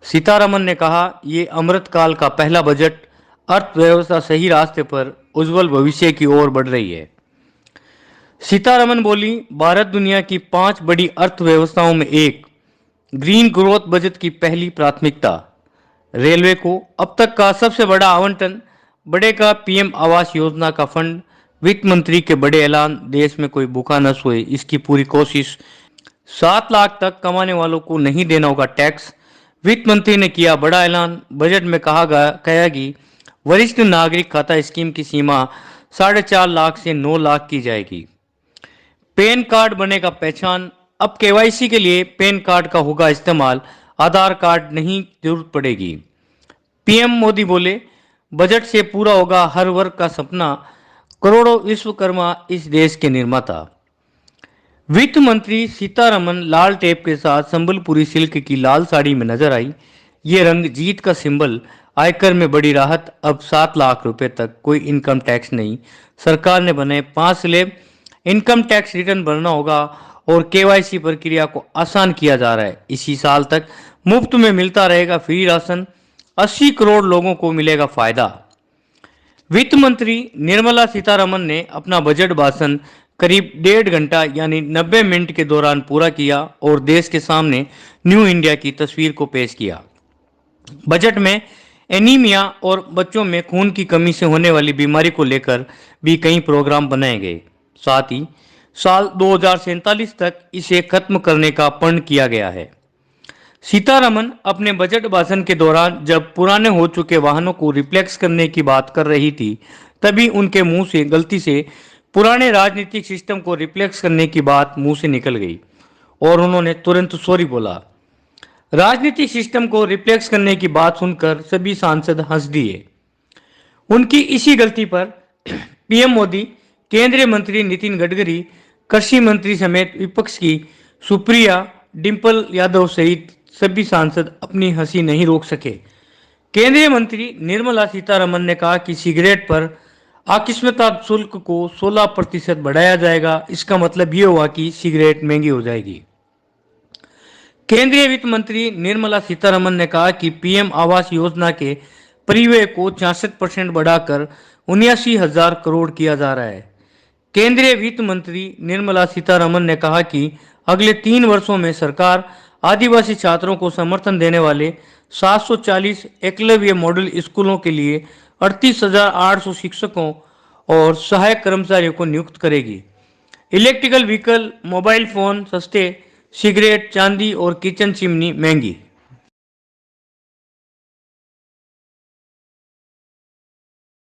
सीतारमन ने कहा, ये अमृतकाल का पहला बजट, अर्थव्यवस्था सही रास्ते पर उज्जवल भविष्य की ओर बढ़ रही है। सीतारमन बोली, भारत दुनिया की 5 बड़ी अर्थव्यवस्थाओं में एक, ग्रीन ग्रोथ बजट की पहली प्राथमिकता। रेलवे को अब तक का सबसे बड़ा आवंटन, बढ़ेगा पीएम आवास योजना का फंड, वित्त मंत्री के बड़े ऐलान, देश में कोई भूखा न सोए इसकी पूरी कोशिश, 7 लाख तक कमाने वालों को नहीं देना होगा टैक्स। वित्त मंत्री ने किया बड़ा ऐलान, बजट में कहा कि वरिष्ठ नागरिक खाता स्कीम की सीमा 4.5 लाख से 9 लाख की जाएगी। पैन कार्ड बनेगा पहचान, अब केवाईसी के लिए पैन कार्ड का होगा इस्तेमाल, आधार कार्ड नहीं जरूरत पड़ेगी। पीएम मोदी बोले, बजट से पूरा होगा हर वर्ग का सपना, करोड़ों विश्वकर्मा इस देश के निर्माता। वित्त मंत्री सीतारमन लाल टेप के साथ संबलपुरी सिल्क की लाल साड़ी में नजर आई। ये रंग जीत का सिंबल, आयकर में बड़ी राहत, अब 7 लाख रुपए तक कोई इनकम टैक्स नहीं। सरकार ने बनाए 5 स्लैब इनकम टैक्स रिटर्न भरना होगा और केवाईसी प्रक्रिया को आसान किया जा रहा है। इसी साल तक मुफ्त में मिलता रहेगा फ्री राशन, 80 करोड़ लोगों को मिलेगा फायदा। वित्त मंत्री निर्मला सीतारमन ने अपना बजट भाषण करीब 1.5 घंटा यानी 90 मिनट के दौरान पूरा किया और देश के सामने न्यू इंडिया की तस्वीर को पेश किया। बजट में एनीमिया और बच्चों में खून की कमी से होने वाली बीमारी को लेकर भी कई प्रोग्राम बनाए गए। साथ ही साल 2047 तक इसे खत्म करने का प्रण किया गया है। सीतारमन अपने बजट भाषण के दौरान जब पुराने हो चुके वाहनों को रिप्लेस करने की बात कर रही थी, तभी उनके मुंह से गलती से पुराने राजनीतिक सिस्टम को रिप्लेस करने की बात मुंह से निकल गई और उन्होंने तुरंत सॉरी बोला। राजनीतिक सिस्टम को रिप्लेस करने की बात सुनकर सभी सांसद हंस दिए। उनकी इसी गलती पर पीएम मोदी, केंद्रीय मंत्री नितिन गडकरी, कृषि मंत्री समेत विपक्ष की सुप्रिया, डिंपल यादव सहित सभी सांसद अपनी हंसी नहीं रोक सके। केंद्रीय मंत्री निर्मला सीतारमन ने कहा कि सिगरेट पर आकस्मिकता शुल्क को 16% बढ़ाया जाएगा। इसका मतलब ये हुआ कि सिगरेट महंगी हो जाएगी। केंद्रीय वित्त मंत्री निर्मला सीतारमन ने कहा कि पीएम आवास योजना के परिव्यय को 66% बढ़ाकर 79,000 करोड़ किया जा रहा है। केंद्रीय वित्त मंत्री निर्मला सीतारमन ने कहा कि अगले 3 वर्षों में सरकार आदिवासी छात्रों को समर्थन देने वाले 740 एकलव्य मॉडल स्कूलों के लिए 38,800 शिक्षकों और सहायक कर्मचारियों को नियुक्त करेगी। इलेक्ट्रिकल व्हीकल, मोबाइल फोन सस्ते, सिगरेट, चांदी और किचन चिमनी महंगी।